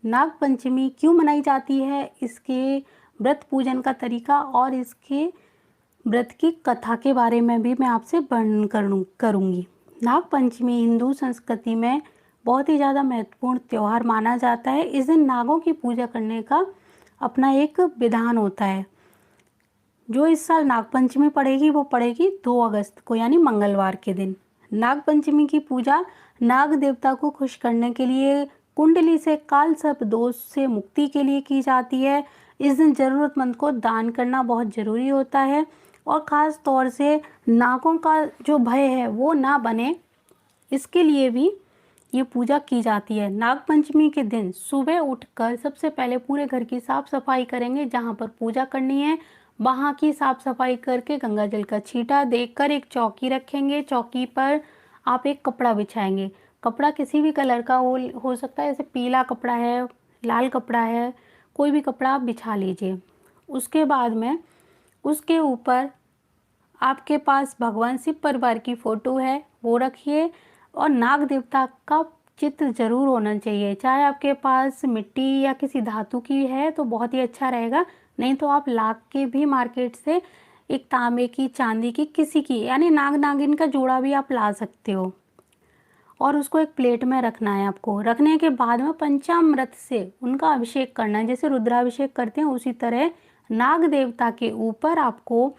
नाग पंचमी क्यों मनाई जाती है, इसके व्रत पूजन का तरीका और इसके व्रत की कथा के बारे में भी मैं आपसे वर्णन करूँगी। नाग पंचमी हिंदू संस्कृति में बहुत ही ज़्यादा महत्वपूर्ण त्यौहार माना जाता है। इस दिन नागों की पूजा करने का अपना एक विधान होता है। जो इस साल नागपंचमी पड़ेगी वो पड़ेगी 2 अगस्त को, यानी मंगलवार के दिन। नागपंचमी की पूजा नाग देवता को खुश करने के लिए, कुंडली से काल सर्प दोष से मुक्ति के लिए की जाती है। इस दिन ज़रूरतमंद को दान करना बहुत ज़रूरी होता है और ख़ास तौर से नागों का जो भय है वो ना बने, इसके लिए भी ये पूजा की जाती है। नागपंचमी के दिन सुबह उठकर सबसे पहले पूरे घर की साफ सफाई करेंगे। जहाँ पर पूजा करनी है वहाँ की साफ सफाई करके गंगा जल का छींटा देकर एक चौकी रखेंगे। चौकी पर आप एक कपड़ा बिछाएंगे। कपड़ा किसी भी कलर का हो सकता है, जैसे पीला कपड़ा है, लाल कपड़ा है, कोई भी कपड़ा आप बिछा लीजिए। उसके बाद में उसके ऊपर आपके पास भगवान शिव परिवार की फ़ोटो है वो रखिए और नाग देवता का चित्र ज़रूर होना चाहिए। चाहे आपके पास मिट्टी या किसी धातु की है तो बहुत ही अच्छा रहेगा, नहीं तो आप ला के भी मार्केट से एक तांबे की, चांदी की, किसी की, यानी नाग नागिन का जोड़ा भी आप ला सकते हो और उसको एक प्लेट में रखना है। आपको रखने के बाद में पंचामृत से उनका अभिषेक करना है। जैसे रुद्राभिषेक करते हैं उसी तरह नाग देवता के ऊपर आपको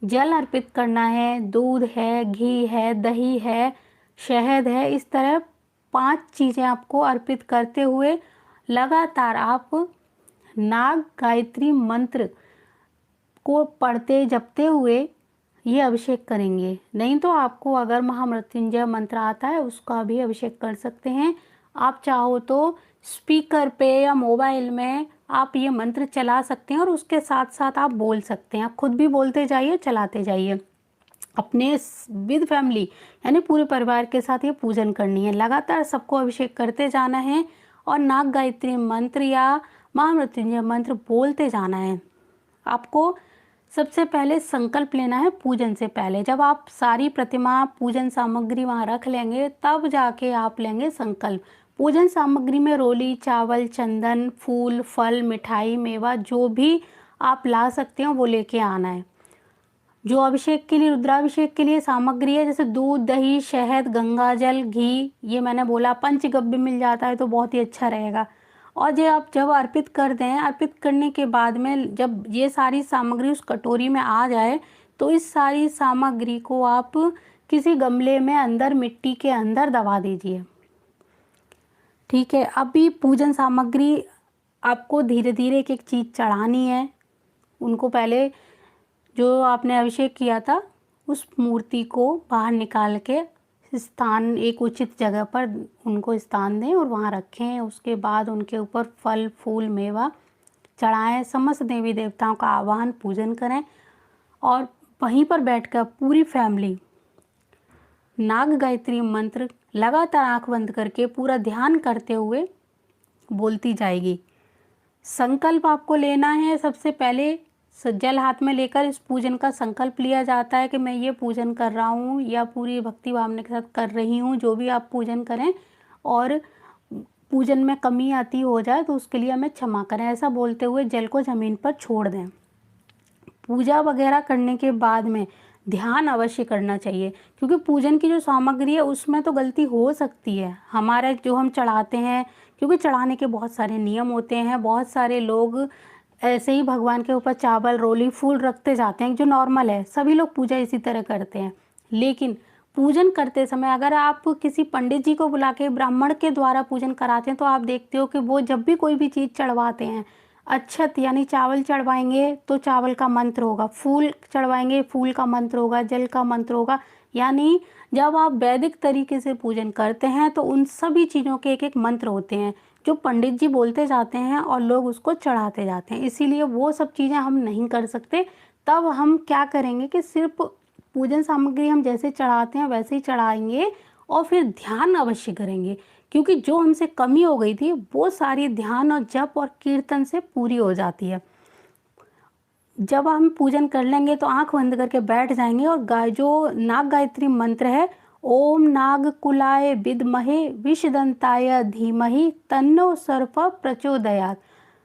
जल अर्पित करना है। दूध है, घी है, दही है, शहद है, इस तरह 5 चीज़ें आपको अर्पित करते हुए लगातार आप नाग गायत्री मंत्र को पढ़ते जपते हुए ये अभिषेक करेंगे। नहीं तो आपको अगर महामृत्युंजय मंत्र आता है उसका भी अभिषेक कर सकते हैं। आप चाहो तो स्पीकर पे या मोबाइल में आप ये मंत्र चला सकते हैं और उसके साथ साथ आप बोल सकते हैं। आप खुद भी बोलते जाइए, चलाते जाइए। अपने विद फैमिली यानी पूरे परिवार के साथ ये पूजन करनी है। लगातार सबको अभिषेक करते जाना है और नाग गायत्री मंत्र या महामृत्युंजय मंत्र बोलते जाना है। आपको सबसे पहले संकल्प लेना है पूजन से पहले। जब आप सारी प्रतिमा, पूजन सामग्री वहाँ रख लेंगे तब जाके आप लेंगे संकल्प। पूजन सामग्री में रोली, चावल, चंदन, फूल, फल, मिठाई, मेवा जो भी आप ला सकते हो वो लेके आना है। जो अभिषेक के लिए, रुद्राभिषेक के लिए सामग्री है, जैसे दूध, दही, शहद, गंगा जल, घी, ये मैंने बोला। पंचगव्य मिल जाता है तो बहुत ही अच्छा रहेगा। और ये आप जब अर्पित कर दें, अर्पित करने के बाद में जब ये सारी सामग्री उस कटोरी में आ जाए तो इस सारी सामग्री को आप किसी गमले में अंदर, मिट्टी के अंदर दबा दीजिए। ठीक है। अभी पूजन सामग्री आपको धीरे धीरे एक एक चीज़ चढ़ानी है। उनको पहले जो आपने अभिषेक किया था उस मूर्ति को बाहर निकाल के स्थान, एक उचित जगह पर उनको स्थान दें और वहाँ रखें। उसके बाद उनके ऊपर फल, फूल, मेवा चढ़ाएं। समस्त देवी देवताओं का आवाहन, पूजन करें और वहीं पर बैठकर पूरी फैमिली नाग गायत्री मंत्र लगातार आंख बंद करके पूरा ध्यान करते हुए बोलती जाएगी। संकल्प आपको लेना है। सबसे पहले जल हाथ में लेकर इस पूजन का संकल्प लिया जाता है कि मैं ये पूजन कर रहा हूँ या पूरी भक्ति भावना के साथ कर रही हूँ। जो भी आप पूजन करें और पूजन में कमी आती हो जाए तो उसके लिए हमें क्षमा करें, ऐसा बोलते हुए जल को ज़मीन पर छोड़ दें। पूजा वगैरह करने के बाद में ध्यान अवश्य करना चाहिए, क्योंकि पूजन की जो सामग्री है उसमें तो गलती हो सकती है। हमारा जो हम चढ़ाते हैं, क्योंकि चढ़ाने के बहुत सारे नियम होते हैं। बहुत सारे लोग ऐसे ही भगवान के ऊपर चावल, रोली, फूल रखते जाते हैं, जो नॉर्मल है, सभी लोग पूजा इसी तरह करते हैं। लेकिन पूजन करते समय अगर आप किसी पंडित जी को बुला के ब्राह्मण के द्वारा पूजन कराते हैं तो आप देखते हो कि वो जब भी कोई भी चीज़ चढ़वाते हैं, अक्षत यानी चावल चढ़वाएंगे तो चावल का मंत्र होगा, फूल चढ़वाएंगे फूल का मंत्र होगा, जल का मंत्र होगा। यानी जब आप वैदिक तरीके से पूजन करते हैं तो उन सभी चीज़ों के एक एक मंत्र होते हैं जो पंडित जी बोलते जाते हैं और लोग उसको चढ़ाते जाते हैं। इसीलिए वो सब चीज़ें हम नहीं कर सकते। तब हम क्या करेंगे कि सिर्फ पूजन सामग्री हम जैसे चढ़ाते हैं वैसे ही चढ़ाएंगे और फिर ध्यान अवश्य करेंगे, क्योंकि जो हमसे कमी हो गई थी वो सारी ध्यान और जप और कीर्तन से पूरी हो जाती है। जब हम पूजन कर लेंगे तो आंख बंद करके बैठ जाएंगे और जो नाग गायत्री मंत्र है ओम नागकुलाय विद्महे विषदंताय धीमहि तन्नो सर्प प्रचोदयात्।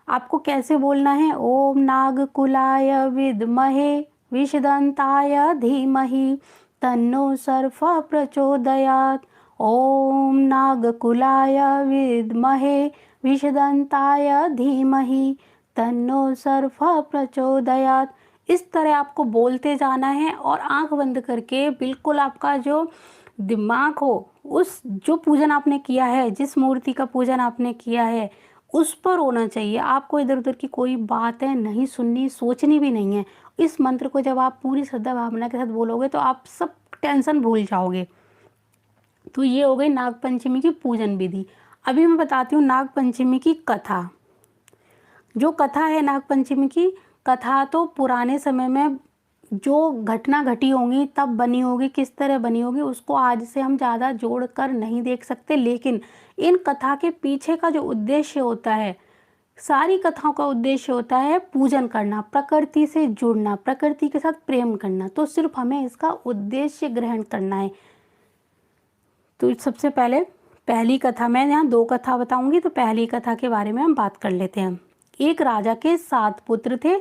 आपको कैसे बोलना है? ओम नागकुलाय विद्महे विषदंताय धीमहि तन्नो सर्प प्रचोदयात्। ओम नागकुलाय विद्महे विषदंताय धीमहि तन्नो सर्प प्रचोदयात्। इस तरह आपको बोलते जाना है और आंख बंद करके बिल्कुल आपका जो दिमाग हो उस जो पूजन आपने किया है, जिस मूर्ति का पूजन आपने किया है उस पर होना चाहिए। आपको इधर उधर की कोई बात है नहीं सुननी, सोचनी भी नहीं है। इस मंत्र को जब आप पूरी श्रद्धा भावना के साथ बोलोगे तो आप सब टेंशन भूल जाओगे। तो ये हो गई नागपंचमी की पूजन विधि। अभी मैं बताती हूँ नागपंचमी की कथा। जो कथा है नागपंचमी की कथा, तो पुराने समय में जो घटना घटी होंगी तब बनी होगी, किस तरह बनी होगी उसको आज से हम ज़्यादा जोड़ कर नहीं देख सकते। लेकिन इन कथा के पीछे का जो उद्देश्य होता है, सारी कथाओं का उद्देश्य होता है पूजन करना, प्रकृति से जुड़ना, प्रकृति के साथ प्रेम करना। तो सिर्फ हमें इसका उद्देश्य ग्रहण करना है। तो सबसे पहले पहली कथा, मैं यहाँ 2 कथा बताऊंगी, तो पहली कथा के बारे में हम बात कर लेते हैं। एक राजा के 7 पुत्र थे।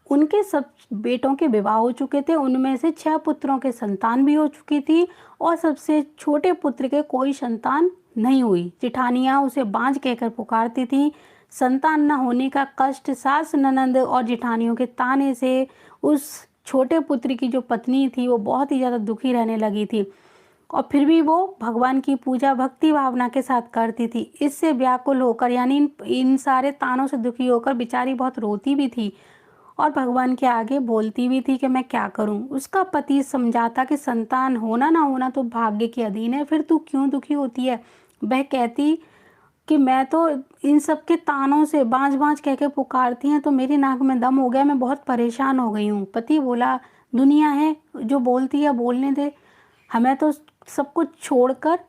उनके सब बेटों के विवाह हो चुके थे। उनमें से 6 पुत्रों के संतान भी हो चुकी थी और सबसे छोटे पुत्र के कोई संतान नहीं हुई। जिठानियाँ उसे बांझ कहकर पुकारती थी। संतान न होने का कष्ट सास ननंद और जिठानियों के ताने से उस छोटे पुत्र की जो पत्नी थी वो बहुत ही ज़्यादा दुखी रहने लगी थी। और फिर भी वो भगवान की पूजा भक्ति भावना के साथ करती थी। इससे व्याकुल होकर, यानी इन सारे तानों से दुखी होकर बेचारी बहुत रोती भी थी और भगवान के आगे बोलती भी थी कि मैं क्या करूं। उसका पति समझाता कि संतान होना ना होना तो भाग्य के अधीन है, फिर तू क्यों दुखी होती है। वह कहती कि मैं तो इन सब के तानों से बाँझ बाँझ कह के पुकारती हैं तो मेरी नाक में दम हो गया, मैं बहुत परेशान हो गई हूँ। पति बोला, दुनिया है जो बोलती है बोलने दे, हमें तो सब कुछ छोड़कर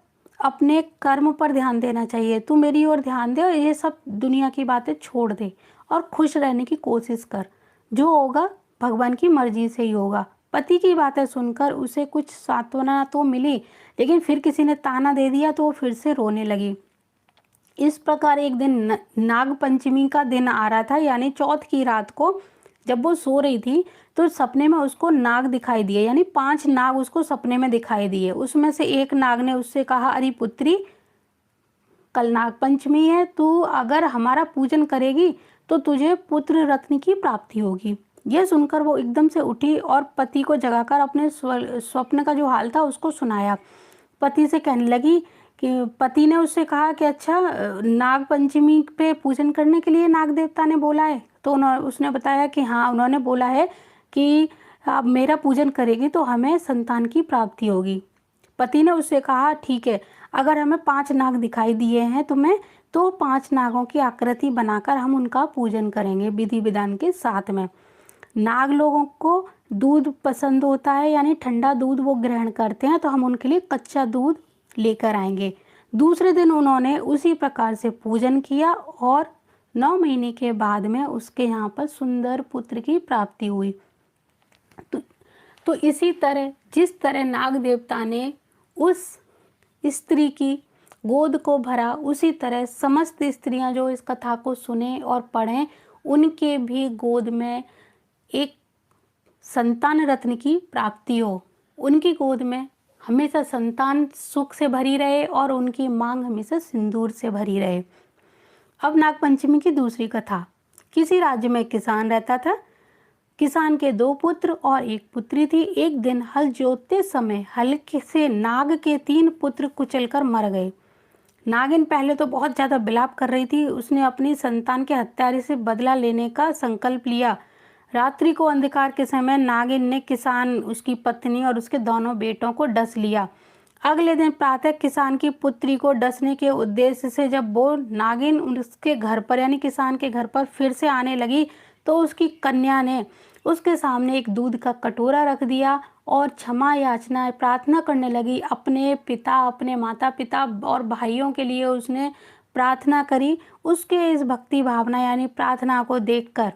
अपने कर्म पर ध्यान देना चाहिए। तू मेरी ओर ध्यान दे और ये सब दुनिया की बातें छोड़ दे और खुश रहने की कोशिश कर। जो होगा भगवान की मर्जी से ही होगा। पति की बातें सुनकर उसे कुछ सांत्वना तो मिली, लेकिन फिर किसी ने ताना दे दिया तो वो फिर से रोने लगी। इस प्रकार एक दिन नाग पंचमी का दिन आ रहा था, यानी चौथ की रात को जब वो सो रही थी तो सपने में उसको नाग दिखाई दिए, यानी 5 नाग उसको सपने में दिखाई दिए। उसमें से एक नाग ने उससे कहा, अरे पुत्री, कल नाग पंचमी है, तू अगर हमारा पूजन करेगी तो तुझे पुत्र रत्न की प्राप्ति होगी। यह सुनकर वो एकदम से उठी और पति को जगाकर अपने स्वप्न का जो हाल था उसको सुनाया। पति से कहने लगी कि पति ने उससे कहा कि अच्छा, नाग पंचमी पे पूजन करने के लिए नाग देवता ने बोला है। तो उसने बताया कि हाँ, उन्होंने बोला है कि आप मेरा पूजन करेगी तो हमें संतान की प्राप्ति होगी। पति ने उससे कहा, ठीक है, अगर हमें 5 नाग दिखाई दिए हैं तुम्हें तो 5 नागों की आकृति बनाकर हम उनका पूजन करेंगे विधि विधान के साथ में। नाग लोगों को दूध पसंद होता है, यानी ठंडा दूध वो ग्रहण करते हैं, तो हम उनके लिए कच्चा दूध लेकर आएंगे। दूसरे दिन उन्होंने उसी प्रकार से पूजन किया और 9 महीने के बाद में उसके यहाँ पर सुंदर पुत्र की प्राप्ति हुई। तो इसी तरह जिस तरह नाग देवता ने उस स्त्री की गोद को भरा, उसी तरह समस्त स्त्रियां जो इस कथा को सुने और पढ़ें उनके भी गोद में एक संतान रत्न की प्राप्ति हो। उनकी गोद में हमेशा संतान सुख से भरी रहे और उनकी मांग हमेशा सिंदूर से भरी रहे। अब नागपंचमी की दूसरी कथा। किसी राज्य में किसान रहता था। किसान के 2 पुत्र और 1 पुत्री थी। एक दिन हल जोतते समय हल्के से नाग के 3 पुत्र कुचलकर मर गए। नागिन पहले तो बहुत ज़्यादा विलाप कर रही थी। उसने अपनी संतान के हत्यारे से बदला लेने का संकल्प लिया। रात्रि को अंधकार के समय नागिन ने किसान, उसकी पत्नी और उसके दोनों बेटों को डस लिया। अगले दिन प्रातः किसान की पुत्री को डसने के उद्देश्य से जब वो नागिन उसके घर पर, यानी किसान के घर पर फिर से आने लगी तो उसकी कन्या ने उसके सामने एक दूध का कटोरा रख दिया और क्षमा याचना प्रार्थना करने लगी। अपने पिता, अपने माता पिता और भाइयों के लिए उसने प्रार्थना करी। उसके इस भक्ति भावना यानी प्रार्थना को देखकर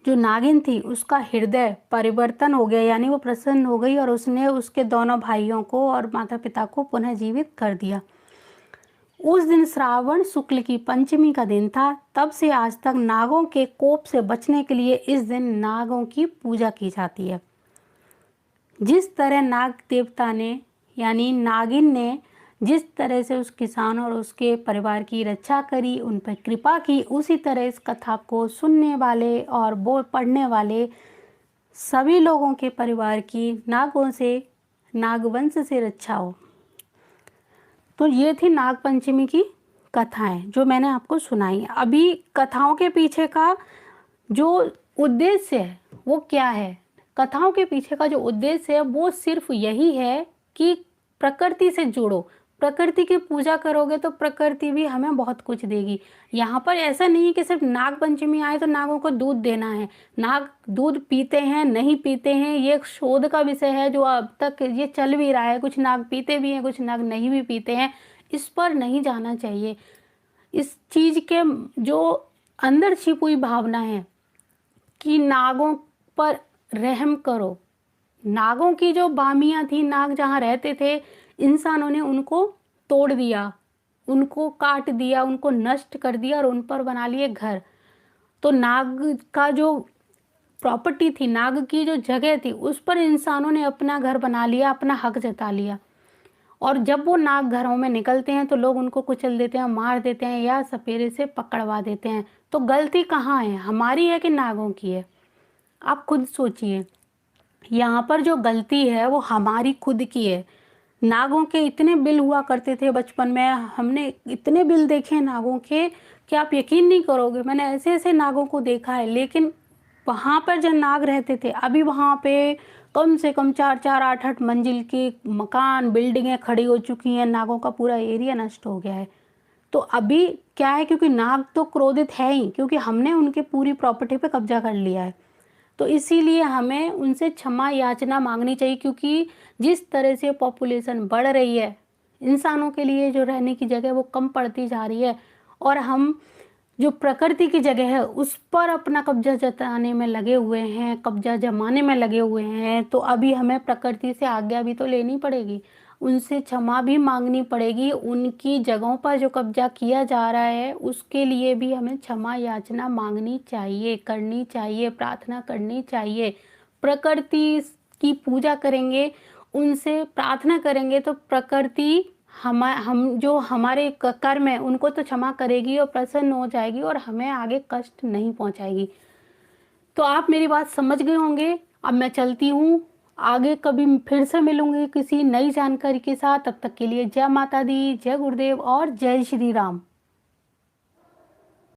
जो नागिन थी उसका हृदय परिवर्तन हो गया, यानी वो प्रसन्न हो गई और उसने उसके दोनों भाइयों को और माता पिता को पुनः जीवित कर दिया। उस दिन श्रावण शुक्ल की पंचमी का दिन था। तब से आज तक नागों के कोप से बचने के लिए इस दिन नागों की पूजा की जाती है। जिस तरह नाग देवता ने यानी नागिन ने जिस तरह से उस किसान और उसके परिवार की रक्षा करी, उन पर कृपा की, उसी तरह इस कथा को सुनने वाले और वो पढ़ने वाले सभी लोगों के परिवार की नागों से, नागवंश से रक्षा हो। तो ये थी नाग पंचमी की कथाएं जो मैंने आपको सुनाई। अभी कथाओं के पीछे का जो उद्देश्य है वो क्या है? कथाओं के पीछे का जो उद्देश्य है वो सिर्फ यही है कि प्रकृति से जुड़ो, प्रकृति की पूजा करोगे तो प्रकृति भी हमें बहुत कुछ देगी। यहाँ पर ऐसा नहीं है कि सिर्फ नाग पंचमी आए तो नागों को दूध देना है। नाग दूध पीते हैं नहीं पीते हैं ये एक शोध का विषय है जो अब तक ये चल भी रहा है। कुछ नाग पीते भी हैं, कुछ नाग नहीं भी पीते हैं। इस पर नहीं जाना चाहिए। इस चीज के जो अंदर छिपी हुई भावना है कि नागों पर रहम करो। नागों की जो बामियां थी, नाग जहाँ रहते थे, इंसानों ने उनको तोड़ दिया, उनको काट दिया, उनको नष्ट कर दिया और उन पर बना लिए घर। तो नाग का जो प्रॉपर्टी थी, नाग की जो जगह थी, उस पर इंसानों ने अपना घर बना लिया, अपना हक जता लिया। और जब वो नाग घरों में निकलते हैं तो लोग उनको कुचल देते हैं, मार देते हैं या सपेरे से पकड़वा देते हैं। तो गलती कहाँ है, हमारी है कि नागों की है? आप खुद सोचिए। यहाँ पर जो गलती है वो हमारी खुद की है। नागों के इतने बिल हुआ करते थे बचपन में, हमने इतने बिल देखे हैं नागों के कि आप यकीन नहीं करोगे। मैंने ऐसे ऐसे नागों को देखा है। लेकिन वहाँ पर जब नाग रहते थे, अभी वहाँ पे कम से कम 4-4, 8-8 मंजिल के मकान, बिल्डिंगें खड़ी हो चुकी हैं। नागों का पूरा एरिया नष्ट हो गया है। तो अभी क्या है, क्योंकि नाग तो क्रोधित है ही, क्योंकि हमने उनके पूरी प्रॉपर्टी पे कब्जा कर लिया है। तो इसीलिए हमें उनसे क्षमा याचना मांगनी चाहिए, क्योंकि जिस तरह से पॉपुलेशन बढ़ रही है, इंसानों के लिए जो रहने की जगह वो कम पड़ती जा रही है और हम जो प्रकृति की जगह है उस पर अपना कब्जा जताने में लगे हुए हैं, कब्जा जमाने में लगे हुए हैं। तो अभी हमें प्रकृति से आज्ञा भी तो लेनी पड़ेगी, उनसे क्षमा भी मांगनी पड़ेगी। उनकी जगहों पर जो कब्जा किया जा रहा है उसके लिए भी हमें क्षमा याचना मांगनी चाहिए, करनी चाहिए, प्रार्थना करनी चाहिए। प्रकृति की पूजा करेंगे, उनसे प्रार्थना करेंगे तो प्रकृति हम जो हमारे कर्म है उनको तो क्षमा करेगी और प्रसन्न हो जाएगी और हमें आगे कष्ट नहीं पहुंचाएगी। तो आप मेरी बात समझ गए होंगे। अब मैं चलती हूँ, आगे कभी फिर से मिलूंगी किसी नई जानकारी के साथ। तब तक के लिए जय माता दी, जय गुरुदेव और जय श्री राम।